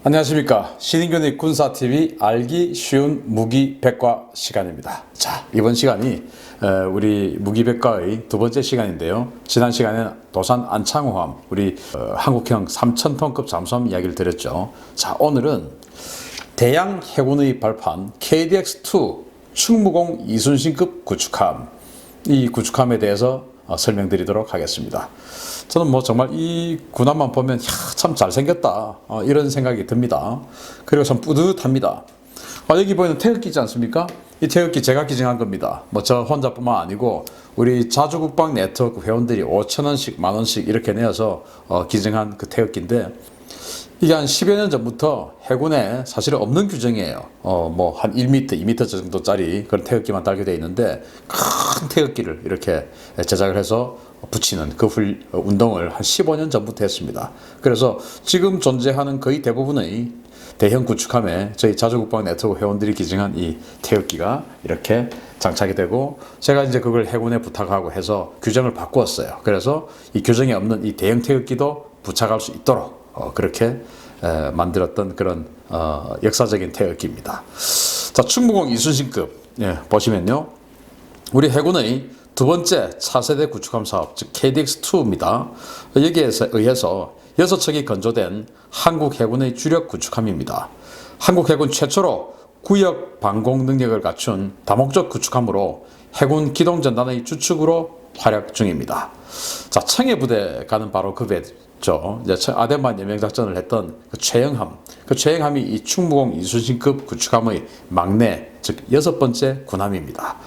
안녕하십니까. 신인균의 군사TV 알기 쉬운 무기백과 시간입니다. 자, 이번 시간이 우리 무기백과의 두 번째 시간인데요. 지난 시간에는 도산 안창호함, 우리 한국형 3000톤급 잠수함 이야기를 드렸죠. 자, 오늘은 대양 해군의 발판 KDX-2 충무공 이순신급 구축함, 이 구축함에 대해서 설명드리도록 하겠습니다. 저는 뭐 정말 이 군함만 보면 참 잘생겼다 이런 생각이 듭니다. 그리고 참 뿌듯합니다. 여기 보이는 태극기 있지 않습니까? 이 태극기 제가 기증한 겁니다. 뭐 저 혼자뿐만 아니고 우리 자주국방 네트워크 회원들이 5,000원씩 만원씩 이렇게 내어서 기증한 그 태극기인데, 이게 한 10여 년 전부터 해군에 사실은 없는 규정이에요. 뭐 한 1m, 2m 정도짜리 그런 태극기만 달게 되어 있는데, 큰 태극기를 이렇게 제작을 해서 붙이는 그 운동을 한 15년 전부터 했습니다. 그래서 지금 존재하는 거의 대부분의 대형 구축함에 저희 자주국방 네트워크 회원들이 기증한 이 태극기가 이렇게 장착이 되고, 제가 이제 그걸 해군에 부탁하고 해서 규정을 바꾸었어요. 그래서 이 규정에 없는 이 대형 태극기도 부착할 수 있도록 그렇게 만들었던 그런 역사적인 태극기입니다. 자, 충무공 이순신급 보시면요, 우리 해군의 두 번째 차세대 구축함 사업, 즉 KDX-2입니다. 여기에 의해서 6척이 건조된 한국 해군의 주력 구축함입니다. 한국 해군 최초로 구역 방공 능력을 갖춘 다목적 구축함으로 해군 기동전단의 주축으로 활약 중입니다. 자, 청해부대가는 바로 그 배죠. 이제 아덴만 연명작전을 했던 그 최영함, 그 최영함이 이 충무공 이순신급 구축함의 막내, 즉 6번째 군함입니다.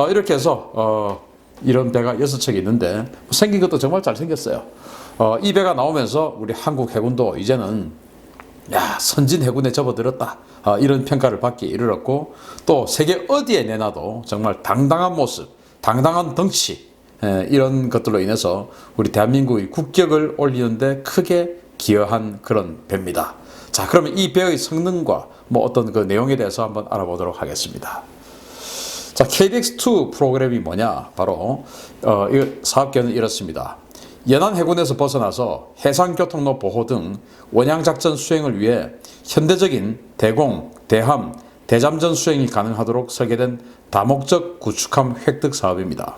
이렇게 해서 이런 배가 6척이 있는데 생긴 것도 정말 잘생겼어요. 이 배가 나오면서 우리 한국 해군도 이제는 선진 해군에 접어들었다 이런 평가를 받기에 이르렀고, 또 세계 어디에 내놔도 정말 당당한 모습, 당당한 덩치, 이런 것들로 인해서 우리 대한민국의 국격을 올리는데 크게 기여한 그런 배입니다. 자, 그러면 이 배의 성능과 뭐 어떤 그 내용에 대해서 한번 알아보도록 하겠습니다. 자, KDX-2 프로그램이 뭐냐? 바로 이 사업계는 이렇습니다. 연안 해군에서 벗어나서 해상교통로 보호 등 원양작전 수행을 위해 현대적인 대공, 대함, 대잠전 수행이 가능하도록 설계된 다목적 구축함 획득 사업입니다.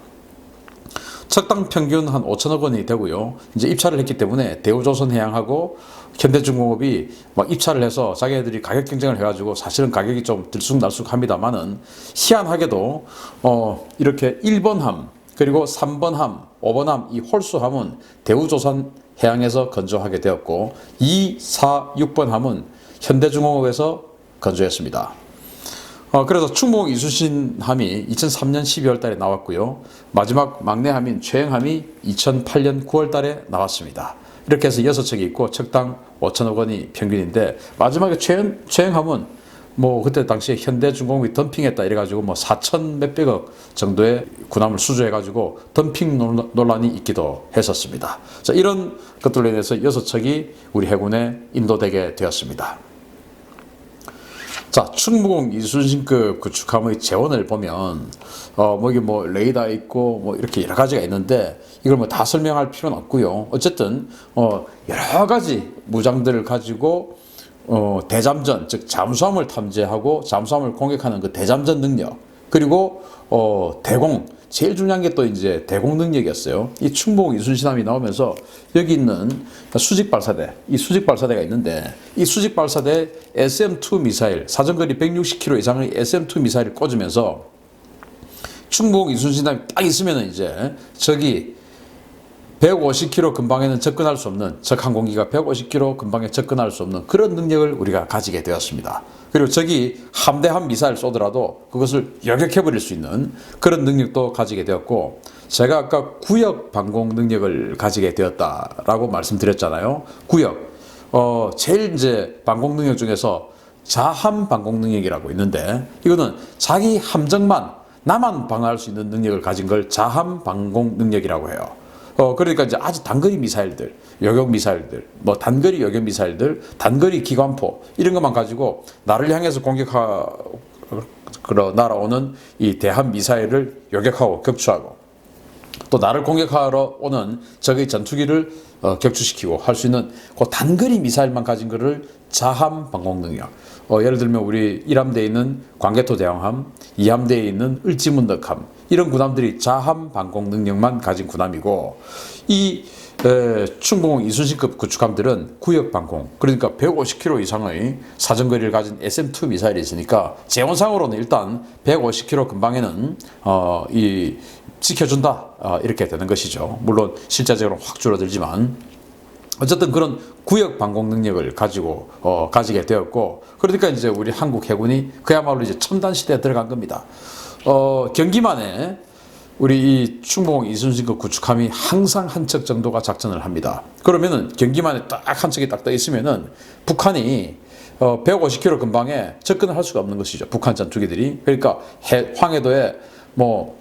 척당 평균 한 5천억 원이 되고요. 이제 입찰을 했기 때문에 대우조선해양하고 현대중공업이 막 입찰을 해서 자기네들이 가격 경쟁을 해가지고 사실은 가격이 좀 들쑥날쑥합니다만은, 희한하게도 이렇게 1번함, 그리고 3번함, 5번함 이 홀수함은 대우조선해양에서 건조하게 되었고, 2, 4, 6번함은 현대중공업에서 건조했습니다. 그래서 충무공 이순신함이 2003년 12월 달에 나왔고요. 마지막 막내함인 최영함이 2008년 9월 달에 나왔습니다. 이렇게 해서 6척이 있고 척당 5천억 원이 평균인데, 마지막에 최영함은 뭐 그때 당시에 현대중공업이 덤핑했다 이래가지고 뭐 4천 몇백억 정도의 군함을 수주해가지고 덤핑 논란이 있기도 했었습니다. 자, 이런 것들로 인해서 6척이 우리 해군에 인도되게 되었습니다. 자, 충무공 이순신급 구축함의 재원을 보면 여기 뭐 레이더 있고 뭐 이렇게 여러 가지가 있는데, 이걸 뭐 다 설명할 필요는 없고요. 어쨌든 여러 가지 무장들을 가지고 대잠전, 즉 잠수함을 탐지하고 잠수함을 공격하는 그 대잠전 능력, 그리고 대공, 제일 중요한 게 또 이제 대공 능력이었어요. 이 충무공 이순신함이 나오면서 여기 있는 수직 발사대, 이 수직 발사대가 있는데, 이 수직 발사대에 SM-2 미사일, 사정거리 160km 이상의 SM-2 미사일을 꽂으면서 충무공 이순신함이 딱 있으면은 이제 적이 150km 근방에는 접근할 수 없는, 적 항공기가 150km 근방에 접근할 수 없는 그런 능력을 우리가 가지게 되었습니다. 그리고 적이 함대함 미사일 쏘더라도 그것을 여격해버릴 수 있는 그런 능력도 가지게 되었고, 제가 아까 구역 방공 능력을 가지게 되었다라고 말씀드렸잖아요. 구역. 제일 이제 방공 능력 중에서 자함 방공 능력이라고 있는데, 이거는 자기 함정만, 나만 방어할 수 있는 능력을 가진 걸 자함 방공 능력이라고 해요. 그러니까 이제 아주 단거리 미사일들, 요격 미사일들, 뭐 단거리 요격 미사일들, 단거리 기관포 이런 것만 가지고 나를 향해서 날아오는 이 대함 미사일을 요격하고 격추하고, 또 나를 공격하러 오는 적의 전투기를 격추시키고 할 수 있는 그 단거리 미사일만 가진 것을 자함 방공 능력. 예를 들면 우리 1함대에 있는 광개토 대왕함, 2함대에 있는 을지문덕함, 이런 군함들이 자함 방공 능력만 가진 군함이고, 이 충북 이순신급 구축함들은 구역 방공, 그러니까 150km 이상의 사정거리를 가진 SM-2 미사일이 있으니까 재원상으로는 일단 150km 근방에는 이 지켜준다, 이렇게 되는 것이죠. 물론 실제적으로 확 줄어들지만 어쨌든 그런 구역 방공 능력을 가지고 가지게 되었고, 그러니까 이제 우리 한국 해군이 그야말로 이제 첨단 시대에 들어간 겁니다. 경기만에 우리 이 충북 이순신급 구축함이 항상 한 척 정도가 작전을 합니다. 그러면은 경기만에 딱 한 척이 딱 떠 있으면은 북한이 150km 근방에 접근을 할 수가 없는 것이죠. 북한 전투기들이. 그러니까 황해도에 뭐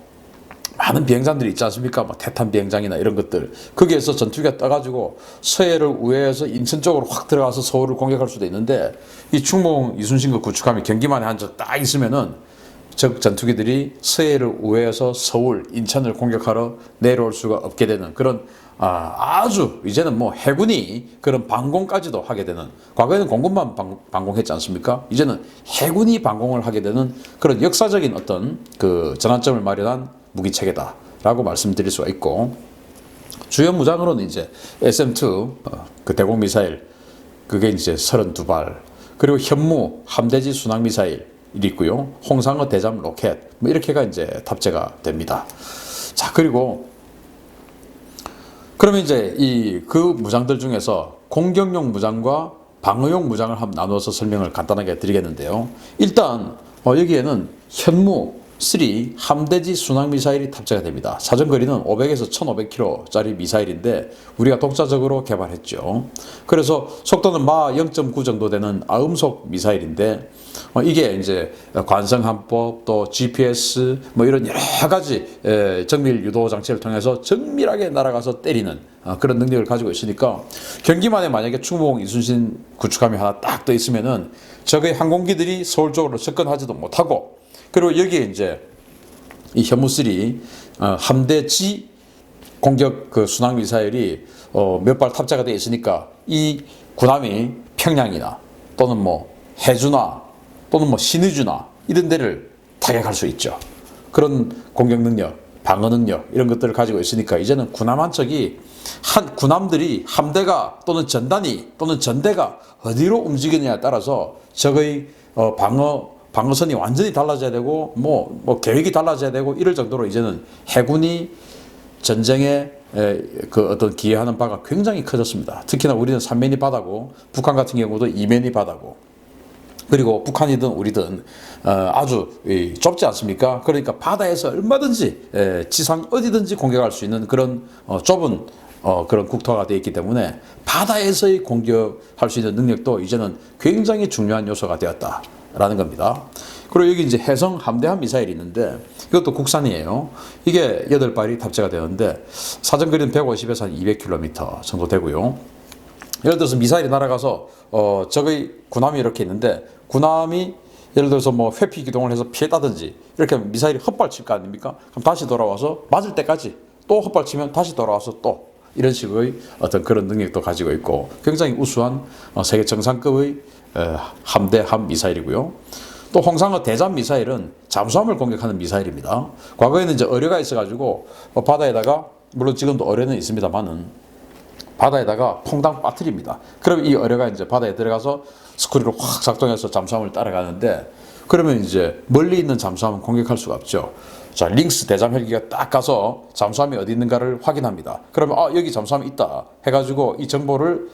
많은 비행장들이 있지 않습니까? 뭐 태탄 비행장이나 이런 것들. 거기에서 전투기가 떠가지고 서해를 우회해서 인천 쪽으로 확 들어가서 서울을 공격할 수도 있는데, 이 충북 이순신급 구축함이 경기만에 한 척 딱 있으면은 적 전투기들이 서해를 우회해서 서울, 인천을 공격하러 내려올 수가 없게 되는 그런 아주 이제는 뭐 해군이 그런 방공까지도 하게 되는, 과거에는 공군만 방공했지 않습니까? 이제는 해군이 방공을 하게 되는 그런 역사적인 어떤 그 전환점을 마련한 무기 체계다라고 말씀드릴 수가 있고, 주요 무장으로는 이제 SM-2 그 대공 미사일, 그게 이제 32발, 그리고 현무 함대지 순항 미사일 있고요. 홍상어 대잠 로켓, 뭐 이렇게가 이제 탑재가 됩니다. 자, 그리고 그러면 이제 이 그 무장들 중에서 공격용 무장과 방어용 무장을 한번 나누어서 설명을 간단하게 드리겠는데요. 일단 여기에는 현무 3 함대지 순항 미사일이 탑재가 됩니다. 사정거리는 500에서 1500km짜리 미사일인데 우리가 독자적으로 개발했죠. 그래서 속도는 마 0.9 정도 되는 아음속 미사일인데, 이게 이제 관성함법, 또 GPS 뭐 이런 여러 가지 정밀 유도 장치를 통해서 정밀하게 날아가서 때리는 그런 능력을 가지고 있으니까, 경기만에 만약에 충북 이순신 구축함이 하나 딱 떠 있으면은 적의 항공기들이 서울 쪽으로 접근하지도 못하고, 그리고 여기에 이제 이 현무3 함대지 공격 그 순항 미사일이 몇 발 탑재가 되어 있으니까 이 군함이 평양이나 또는 뭐 해주나 또는 뭐 신의주나 이런 데를 타격할 수 있죠. 그런 공격 능력, 방어 능력 이런 것들을 가지고 있으니까 이제는 군함 한 척이 군함들이 함대가 또는 전단이 또는 전대가 어디로 움직이느냐에 따라서 적의 방어선이 완전히 달라져야 되고 뭐 계획이 달라져야 되고 이럴 정도로 이제는 해군이 전쟁에 그 어떤 기여하는 바가 굉장히 커졌습니다. 특히나 우리는 3면이 바다고 북한 같은 경우도 2면이 바다고, 그리고 북한이든 우리든 아주 좁지 않습니까? 그러니까 바다에서 얼마든지 지상 어디든지 공격할 수 있는 그런 좁은 그런 국토가 되어 있기 때문에 바다에서의 공격할 수 있는 능력도 이제는 굉장히 중요한 요소가 되었다라는 겁니다. 그리고 여기 이제 해성 함대함 미사일이 있는데 이것도 국산이에요. 이게 8발이 탑재가 되는데 사정거리는 150에서 한 200km 정도 되고요. 예를 들어서 미사일이 날아가서 적의 군함이 이렇게 있는데, 군함이 예를 들어서 뭐 회피 기동을 해서 피했다든지 이렇게 하면 미사일이 헛발칠 거 아닙니까? 그럼 다시 돌아와서 맞을 때까지 또 헛발치면 다시 돌아와서 또 이런 식의 어떤 그런 능력도 가지고 있고 굉장히 우수한 세계 정상급의 함대함 미사일이고요. 또 홍상어 대잠 미사일은 잠수함을 공격하는 미사일입니다. 과거에는 이제 어뢰가 있어가지고 바다에다가, 물론 지금도 어뢰는 있습니다만은 바다에다가 퐁당 빠뜨립니다. 그럼 이 어뢰가 이제 바다에 들어가서 스크류를 확 작동해서 잠수함을 따라가는데, 그러면 이제 멀리 있는 잠수함은 공격할 수가 없죠. 자, 링스 대잠 헬기가 딱 가서 잠수함이 어디 있는가를 확인합니다. 그러면 여기 잠수함이 있다 해가지고 이 정보를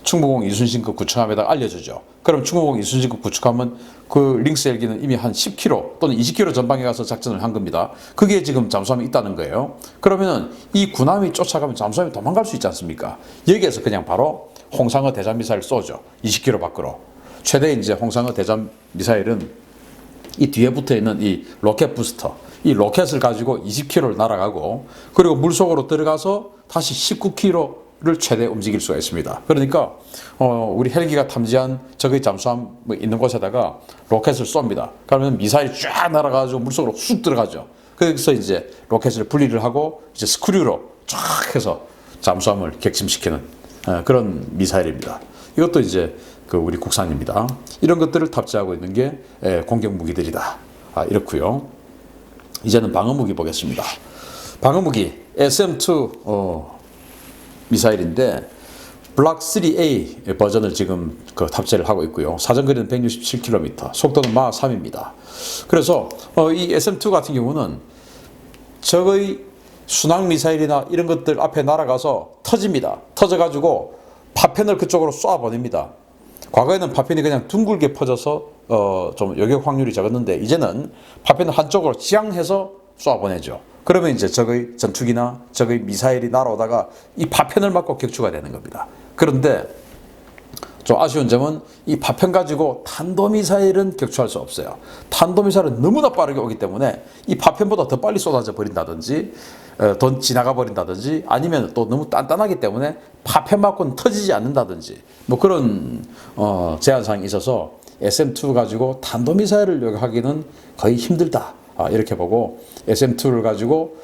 충북공 이순신급 구축함에다 알려주죠. 그럼 충북공 이순신급 구축함은 그 링스 헬기는 이미 한 10km 또는 20km 전방에 가서 작전을 한 겁니다. 그게 지금 잠수함이 있다는 거예요. 그러면은 이 군함이 쫓아가면 잠수함이 도망갈 수 있지 않습니까? 여기에서 그냥 바로 홍상어 대잠 미사일 쏘죠. 20km 밖으로. 최대 이제 홍상어 대잠 미사일은 이 뒤에 붙어 있는 이 로켓 부스터, 이 로켓을 가지고 20km를 날아가고, 그리고 물속으로 들어가서 다시 19km를 최대 움직일 수가 있습니다. 그러니까 우리 헬기가 탐지한 적의 잠수함 있는 곳에다가 로켓을 쏩니다. 그러면 미사일이 쫙 날아가지고 물속으로 쑥 들어가죠. 그래서 이제 로켓을 분리를 하고 이제 스크류로 쫙 해서 잠수함을 격침시키는 그런 미사일입니다. 이것도 이제 그 우리 국산입니다. 이런 것들을 탑재하고 있는 게 공격 무기들이다. 이렇고요. 이제는 방어 무기 보겠습니다. 방어 무기 SM2 미사일인데 블락 3A 버전을 지금 그 탑재를 하고 있고요. 사정거리는 167km, 속도는 마하 3입니다. 그래서 이 SM2 같은 경우는 적의 순항 미사일이나 이런 것들 앞에 날아가서 터집니다. 터져가지고 파편을 그쪽으로 쏴보냅니다. 과거에는 파편이 그냥 둥글게 퍼져서 좀 요격 확률이 적었는데 이제는 파편을 한쪽으로 지향해서 쏴보내죠. 그러면 이제 적의 전투기나 적의 미사일이 날아오다가 이 파편을 맞고 격추가 되는 겁니다. 그런데 좀 아쉬운 점은 이 파편 가지고 탄도미사일은 격추할 수 없어요. 탄도미사일은 너무나 빠르게 오기 때문에 이 파편보다 더 빨리 쏟아져 버린다든지 더 지나가 버린다든지 아니면 또 너무 단단하기 때문에 파편 맞고는 터지지 않는다든지 뭐 그런 제한사항이 있어서 SM2 가지고 탄도미사일을 요격하기는 거의 힘들다. 이렇게 보고 SM2를 가지고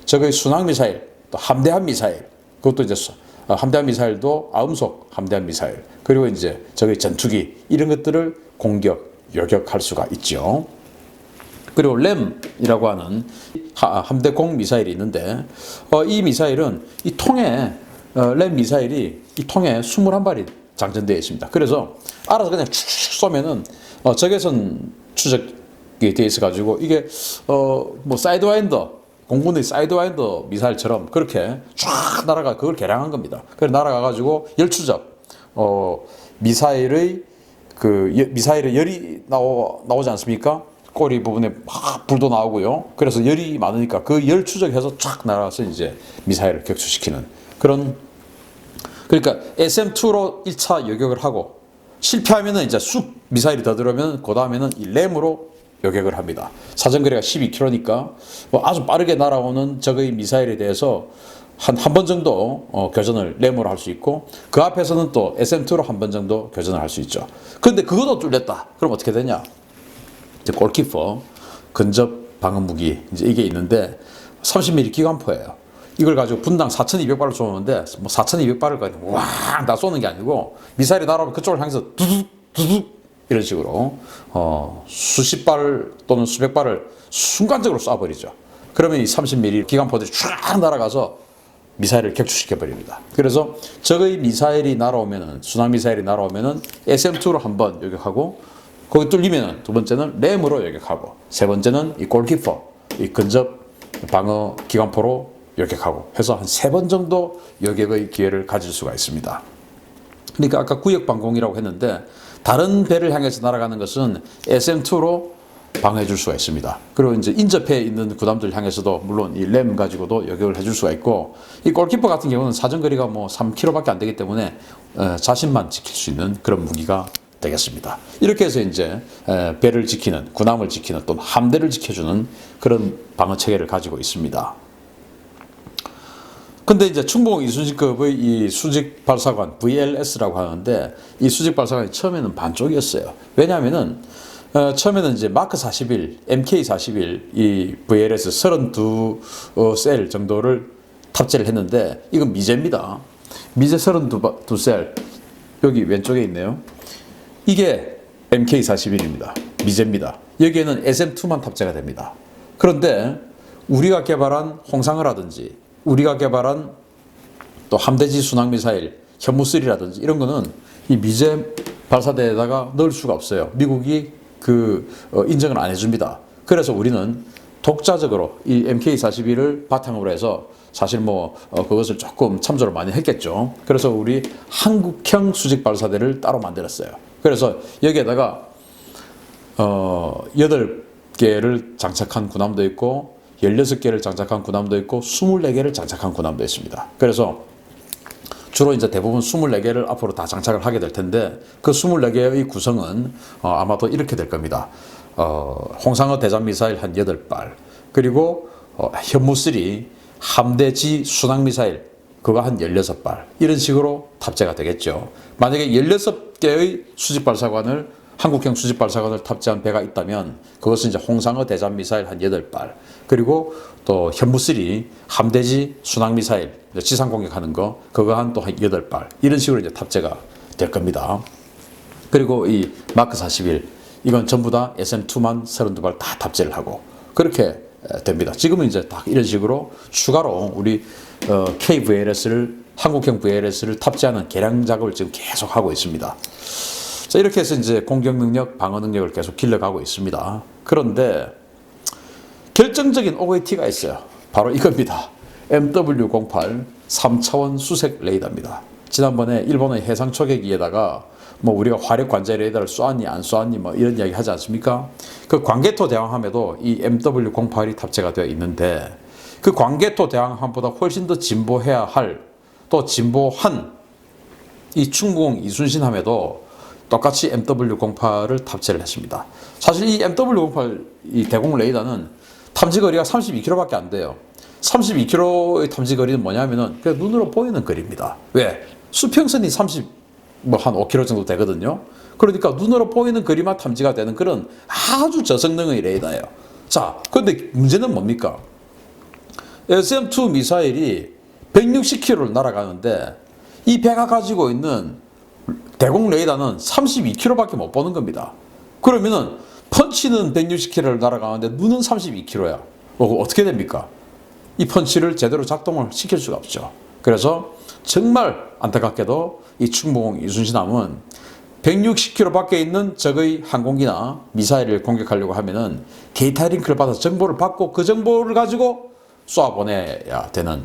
적의 순항미사일, 또 함대함 미사일, 그것도 이제 함대함 미사일도 아음속 함대함 미사일, 그리고 이제 적의 전투기 이런 것들을 공격, 요격할 수가 있죠. 그리고 램이라고 하는 함대공 미사일이 있는데 이 미사일은 이 통에 램 미사일이 이 통에 21발이 장전되어 있습니다. 그래서 알아서 그냥 쭉 쏘면은 적외선 추적이 되어 있어 가지고 이게 뭐 사이드와인더 공군의 사이드와인더 미사일처럼 그렇게 쫙 날아가 그걸 개량한 겁니다. 그래 날아가 가지고 열 추적 미사일의 미사일의 열이 나오지 않습니까? 꼬리 부분에 막 불도 나오고요. 그래서 열이 많으니까 그 열 추적해서 쫙 날아가서 이제 미사일을 격추시키는 그런. 그러니까 SM2로 1차 요격을 하고 실패하면은 이제 쑥 미사일이 더 들어오면 그 다음에는 이 램으로 요격을 합니다. 사정거리가 12km니까 뭐 아주 빠르게 날아오는 적의 미사일에 대해서 한 번 정도 교전을 램으로 할 수 있고 그 앞에서는 또 SM2로 한 번 정도 교전을 할 수 있죠. 그런데 그것도 뚫렸다. 그럼 어떻게 되냐? 이제 골키퍼 근접 방어 무기 이제 이게 있는데 30mm 기관포예요. 이걸 가지고 분당 4,200발을 쏘는데 뭐 4,200발을 가지고 왕다 쏘는 게 아니고 미사일이 날아오면 그쪽을 향해서 두둑 이런 식으로 수십 발 또는 수백 발을 순간적으로 쏴버리죠. 그러면 이 30mm 기관포들이 쫙 날아가서 미사일을 격추시켜 버립니다. 그래서 적의 미사일이 날아오면은 순항 미사일이 날아오면은 SM2로 한번 요격하고 거기 뚫리면은 두 번째는 램으로 요격하고 세 번째는 이 골키퍼 이 근접 방어 기관포로 요격하고 해서 한 3번 정도 요격의 기회를 가질 수가 있습니다. 그러니까 아까 구역 방공이라고 했는데 다른 배를 향해서 날아가는 것은 SM2로 방어해 줄 수가 있습니다. 그리고 이제 인접해 있는 구담들 향해서도 물론 이 램 가지고도 요격을 해줄 수가 있고 이 골키퍼 같은 경우는 사정거리가 뭐 3km밖에 안 되기 때문에 자신만 지킬 수 있는 그런 무기가 되겠습니다. 이렇게 해서 이제 배를 지키는 군함을 지키는 또는 함대를 지켜주는 그런 방어 체계를 가지고 있습니다. 근데 이제 충북 이순신급의 이 수직 발사관 VLS라고 하는데 이 수직 발사관이 처음에는 반쪽이었어요. 왜냐하면은 처음에는 이제 마크 41, MK 41 이 VLS 32셀 정도를 탑재를 했는데 이건 미제입니다. 미제 32셀 여기 왼쪽에 있네요. 이게 MK 41입니다. 미제입니다. 여기에는 SM2만 탑재가 됩니다. 그런데 우리가 개발한 홍상어라든지 우리가 개발한 또 함대지 순항미사일 현무3라든지 이런 거는 이 미제 발사대에다가 넣을 수가 없어요. 미국이 인정을 안 해줍니다. 그래서 우리는 독자적으로 이 MK41을 바탕으로 해서 사실 그것을 조금 참조를 많이 했겠죠. 그래서 우리 한국형 수직 발사대를 따로 만들었어요. 그래서 여기에다가 8개를 장착한 군함도 있고 16개를 장착한 군함도 있고 24개를 장착한 군함도 있습니다. 그래서 주로 이제 대부분 24개를 앞으로 다 장착을 하게 될 텐데 그 24개의 구성은 아마도 이렇게 될 겁니다. 홍상어 대잠 미사일 한 8발, 그리고 현무3 함대지 순항 미사일 그거 한 16발 이런 식으로 탑재가 되겠죠. 만약에 16개의 수직 발사관을 한국형 수직 발사관을 탑재한 배가 있다면 그것은 이제 홍상어 대잠 미사일 한 8발, 그리고 또 현무3 함대지 순항 미사일 지상 공격하는 거 그거 한 또 한 8발, 이런 식으로 이제 탑재가 될 겁니다. 그리고 이 마크 41 이건 전부 다 SM2만 32발 다 탑재를 하고 그렇게 됩니다. 지금은 이제 딱 이런 식으로 추가로 우리 KVLS를 한국형 VLS를 탑재하는 개량 작업을 지금 계속 하고 있습니다. 자, 이렇게 해서 이제 공격 능력, 방어 능력을 계속 길러가고 있습니다. 그런데 결정적인 OAT가 있어요. 바로 이겁니다. MW08 3차원 수색 레이더입니다. 지난번에 일본의 해상 초계기에다가 뭐 우리가 화력 관제 레이더를 쏘았니 안 쏘았니 뭐 이런 이야기 하지 않습니까? 그 광개토 대왕함에도 이 MW08이 탑재가 되어 있는데 그 광개토 대왕함보다 훨씬 더 진보해야 할, 또 진보한 이 충무공 이순신함에도 똑같이 MW08을 탑재를 했습니다. 사실 이 MW08 이 대공 레이더는 탐지거리가 32km밖에 안 돼요. 32km의 탐지거리는 뭐냐면은 그냥 눈으로 보이는 거리입니다. 왜? 수평선이 한 5km 정도 되거든요. 그러니까 눈으로 보이는 거리만 탐지가 되는 그런 아주 저성능의 레이더예요. 자, 그런데 문제는 뭡니까? SM2 미사일이 160km를 날아가는데 이 배가 가지고 있는 대공 레이더는 32km밖에 못 보는 겁니다. 그러면은 펀치는 160km를 날아가는데 눈은 32km야. 어떻게 됩니까? 이 펀치를 제대로 작동을 시킬 수가 없죠. 그래서 정말 안타깝게도 이 충무공 이순신함은 160km 밖에 있는 적의 항공기나 미사일을 공격하려고 하면은 데이터 링크를 받아서 정보를 받고 그 정보를 가지고 쏘아보내야 되는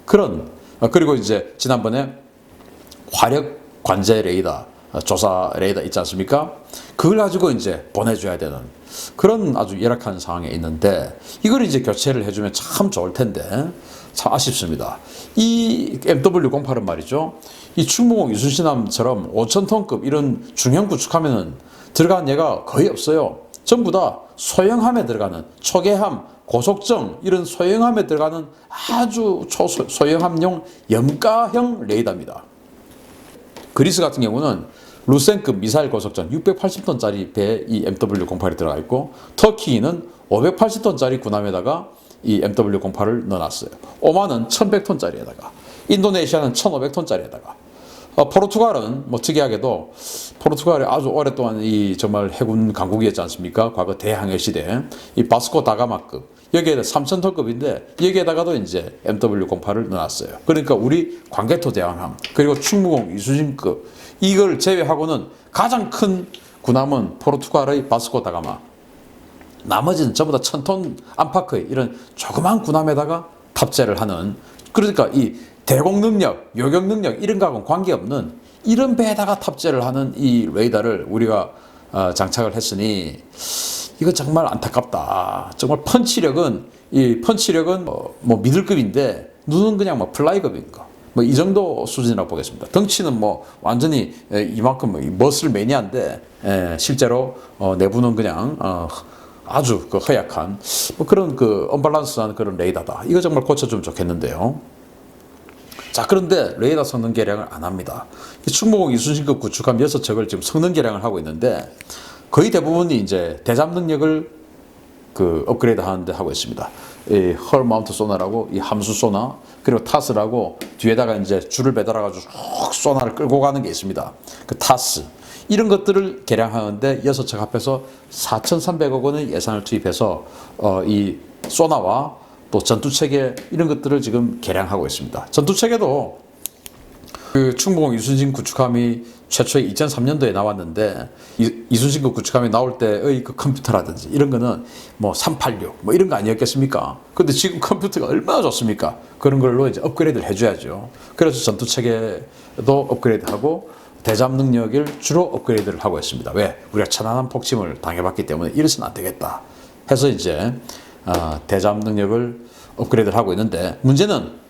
그런, 그리고 이제 지난번에 화력 관제 레이더, 조사 레이더 있지 않습니까? 그걸 가지고 이제 보내줘야 되는 그런 아주 열악한 상황에 있는데 이걸 이제 교체를 해주면 참 좋을 텐데 참 아쉽습니다. 이 MW08은 말이죠. 이 충무공 이순신함처럼 5,000톤급 이런 중형 구축하면은 들어간 예가 거의 없어요. 전부 다 소형함에 들어가는 초계함, 고속정 이런 소형함에 들어가는 아주 초소형함용 염가형 레이더입니다. 그리스 같은 경우는 루센급 미사일 고속정 680톤짜리 배에 이 MW08이 들어가 있고 터키는 580톤짜리 군함에다가 이 MW08을 넣어놨어요. 오만은 1100톤짜리에다가, 인도네시아는 1500톤짜리에다가, 포르투갈은 뭐 특이하게도 포르투갈이 아주 오랫동안 이 정말 해군 강국이었지 않습니까? 과거 대항해 시대 이 바스코 다가마급 여기에다 3000톤급인데 여기에다가도 이제 MW08을 넣어놨어요. 그러니까 우리 광개토 대왕함 그리고 충무공 이순신급 이걸 제외하고는 가장 큰 군함은 포르투갈의 바스코 다가마, 나머지는 전부 다 1000톤 안팎의 이런 조그만 군함에다가 탑재를 하는, 그러니까 이 대공 능력, 요격 능력 이런 거하고는 관계없는 이런 배에다가 탑재를 하는 이 레이더를 우리가 장착을 했으니 이거 정말 안타깝다. 정말 펀치력은 뭐 미들급인데 눈은 그냥 뭐 플라이급인 거. 뭐 이 정도 수준이라고 보겠습니다. 덩치는 뭐 완전히 이만큼 머슬 매니아인데 실제로 내부는 그냥 아주 그 허약한 뭐 그런 그 언밸런스한 그런 레이더다. 이거 정말 고쳐주면 좋겠는데요. 자, 그런데 레이더 성능 개량을 안 합니다. 충무공 이순신급 구축함 6척을 지금 성능 개량을 하고 있는데 거의 대부분이 이제 대잠 능력을 그 업그레이드 하는데 하고 있습니다. 이 헐 마운트 소나라고 이 함수 소나, 그리고 타스라고 뒤에다가 이제 줄을 매달아가지고 쭉 소나를 끌고 가는 게 있습니다. 그 타스. 이런 것들을 개량하는데 6척 합해서 4,300억 원의 예산을 투입해서 이 소나와 또 전투체계 이런 것들을 지금 개량하고 있습니다. 전투체계도 그 충무공 이순신 구축함이 최초에 2003년도에 나왔는데 이순신급 구축함이 나올 때의 그 컴퓨터라든지 이런 거는 뭐 386 뭐 이런 거 아니었겠습니까? 근데 지금 컴퓨터가 얼마나 좋습니까? 그런 걸로 이제 업그레이드를 해줘야죠. 그래서 전투체계도 업그레이드하고 대잠 능력을 주로 업그레이드를 하고 있습니다. 왜? 우리가 천안함 폭침을 당해봤기 때문에 이래서는 안 되겠다 해서 이제 대잠 능력을 업그레이드를 하고 있는데 문제는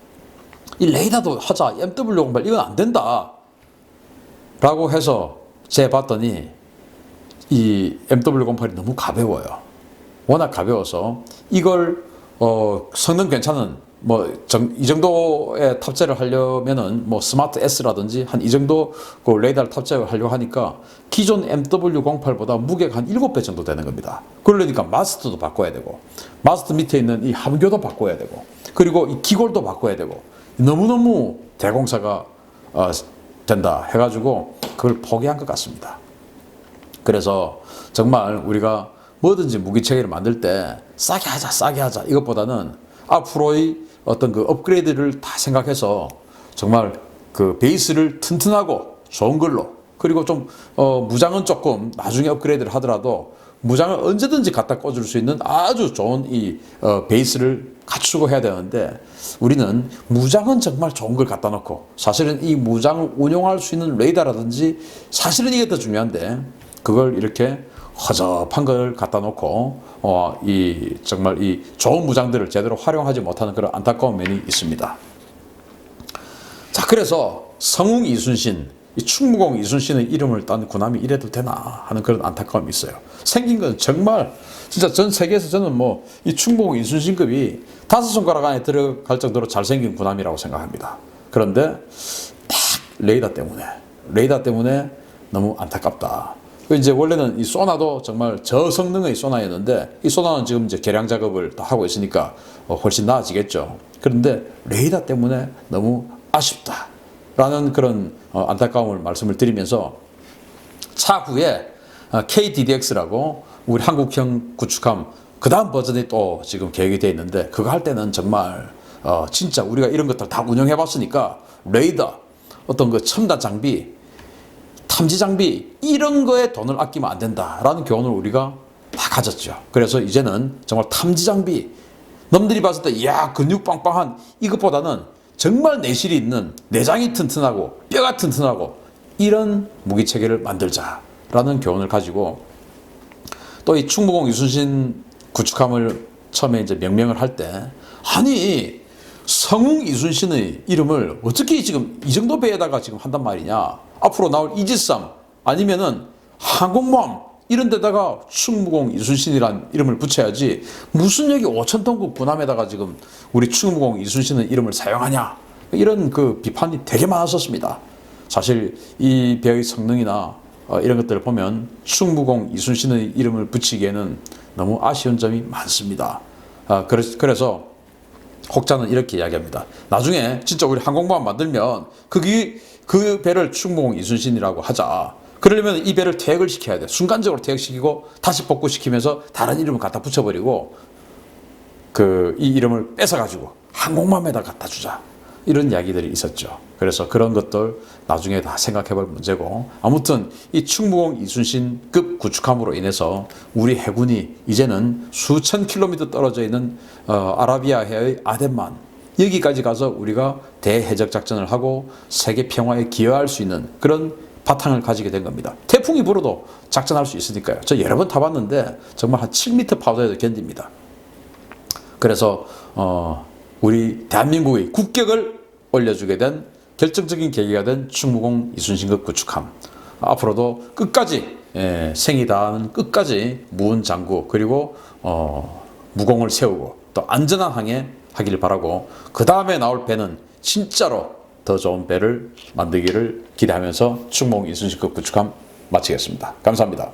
이 레이더도 하자, MW08 이건 안 된다 라고 해서 재봤더니 이 MW08이 너무 가벼워요. 워낙 가벼워서 이걸 성능 괜찮은 이 정도의 탑재를 하려면은 뭐 스마트 S라든지 한 이 정도 그 레이더를 탑재를 하려고 하니까 기존 MW08보다 무게가 한 7배 정도 되는 겁니다. 그러니까 마스터도 바꿔야 되고, 마스터 밑에 있는 이 함교도 바꿔야 되고, 그리고 이 기골도 바꿔야 되고, 너무너무 대공사가 된다 해가지고 그걸 포기한 것 같습니다. 그래서 정말 우리가 뭐든지 무기 체계를 만들 때 싸게 하자 이것보다는 앞으로의 어떤 그 업그레이드를 다 생각해서 정말 그 베이스를 튼튼하고 좋은 걸로, 그리고 좀 무장은 조금 나중에 업그레이드를 하더라도 무장을 언제든지 갖다 꽂을 수 있는 아주 좋은 이 베이스를 갖추고 해야 되는데, 우리는 무장은 정말 좋은 걸 갖다 놓고 사실은 이 무장을 운용할 수 있는 레이더라든지 사실은 이게 더 중요한데 그걸 이렇게 허접한 걸 갖다 놓고 정말 이 좋은 무장들을 제대로 활용하지 못하는 그런 안타까운 면이 있습니다. 자, 그래서 성웅 이순신, 이 충무공 이순신의 이름을 딴 군함이 이래도 되나 하는 그런 안타까움이 있어요. 생긴 건 정말 진짜 전 세계에서 저는 뭐 이 충무공 이순신급이 5손가락 안에 들어갈 정도로 잘생긴 군함이라고 생각합니다. 그런데 딱 레이더 때문에 너무 안타깝다. 이제 원래는 이 소나도 정말 저성능의 소나였는데, 이 소나는 지금 이제 개량 작업을 다 하고 있으니까 훨씬 나아지겠죠. 그런데 레이더 때문에 너무 아쉽다라는 그런 안타까움을 말씀을 드리면서, 차후에 KDDX라고 우리 한국형 구축함 그 다음 버전이 또 지금 계획이 되어 있는데, 그거 할 때는 정말 진짜 우리가 이런 것들 다 운영해 봤으니까 레이더, 어떤 그 첨단 장비, 탐지 장비 이런 거에 돈을 아끼면 안 된다라는 교훈을 우리가 다 가졌죠. 그래서 이제는 정말 탐지 장비, 남들이 봤을 때 이야 근육 빵빵한 이것보다는 정말 내실이 있는, 내장이 튼튼하고 뼈가 튼튼하고 이런 무기 체계를 만들자라는 교훈을 가지고, 또 이 충무공 이순신 구축함을 처음에 이제 명명을 할 때, 아니 성웅 이순신의 이름을 어떻게 지금 이 정도 배에다가 지금 한단 말이냐, 앞으로 나올 이지삼 아니면은 항공모함 이런 데다가 충무공 이순신이란 이름을 붙여야지, 무슨 여기 5,000톤급 군함에다가 지금 우리 충무공 이순신의 이름을 사용하냐, 이런 그 비판이 되게 많았었습니다. 사실 이 배의 성능이나 이런 것들을 보면 충무공 이순신의 이름을 붙이기에는 너무 아쉬운 점이 많습니다. 그래서 혹자는 이렇게 이야기합니다. 나중에 진짜 우리 항공모함 만들면 그 배를 충무공 이순신이라고 하자. 그러려면 이 배를 퇴역을 시켜야 돼. 순간적으로 퇴역시키고 다시 복구시키면서 다른 이름을 갖다 붙여버리고 이 이름을 뺏어가지고 항공모함에다 갖다 주자. 이런 이야기들이 있었죠. 그래서 그런 것들 나중에 다 생각해볼 문제고, 아무튼 이 충무공 이순신급 구축함으로 인해서 우리 해군이 이제는 수천 킬로미터 떨어져 있는 아라비아해의 아덴만 여기까지 가서 우리가 대해적 작전을 하고 세계 평화에 기여할 수 있는 그런 바탕을 가지게 된 겁니다. 태풍이 불어도 작전할 수 있으니까요. 저 여러 번 타봤는데 정말 한 7m 파도에도 견딥니다. 그래서 우리 대한민국의 국격을 올려주게 된 결정적인 계기가 된 충무공 이순신급 구축함, 앞으로도 끝까지 생이 다하는 끝까지 무은장구 그리고 무공을 세우고 또 안전한 항해 하기를 바라고, 그 다음에 나올 배는 진짜로 더 좋은 배를 만들기를 기대하면서 충무공 이순신급 구축함 마치겠습니다. 감사합니다.